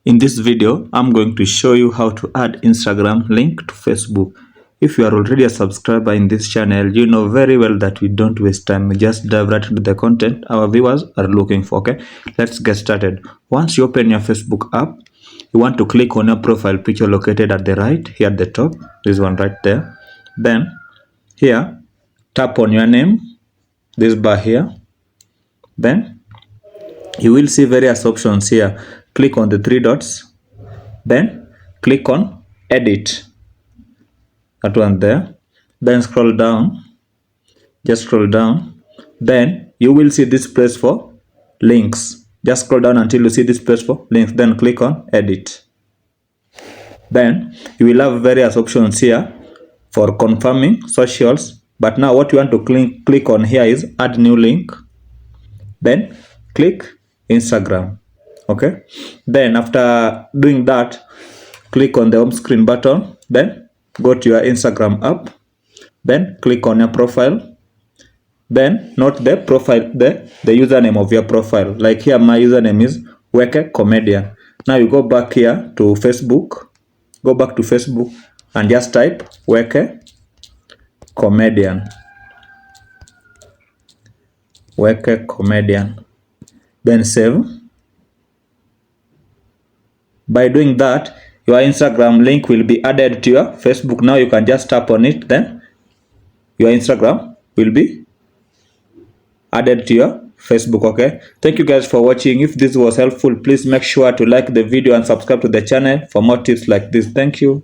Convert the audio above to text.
In this video, I'm going to show you how to add Instagram link to Facebook. If you are already a subscriber in this channel, you know very well that we don't waste time. We just dive right into the content our viewers are looking for. Okay, let's get started. Once you open your Facebook app, you want to click on your profile picture located at the right, here at the top. This one right there. Then here, tap on your name, this bar here. Then you will see various options here. Click on the three dots, then click on edit, that one there. Then scroll down, just scroll down. Then you will see this place for links. Just scroll down until you see this place for links, then click on edit. Then you will have various options here for confirming socials, but now what you want to click on here is add new link, then click Instagram. Okay, then after doing that, click on the home screen button, then go to your Instagram app, then click on your profile, then note the profile, the username of your profile. Like here, my username is Weke Comedian. Now you go back here to Facebook, go back to Facebook and just type Weke Comedian. Weke Comedian, then save. By doing that, your Instagram link will be added to your Facebook. Now you can just tap on it, then your Instagram will be added to your Facebook. Okay, thank you guys for watching. If this was helpful, please make sure to like the video and subscribe to the channel for more tips like this. Thank you.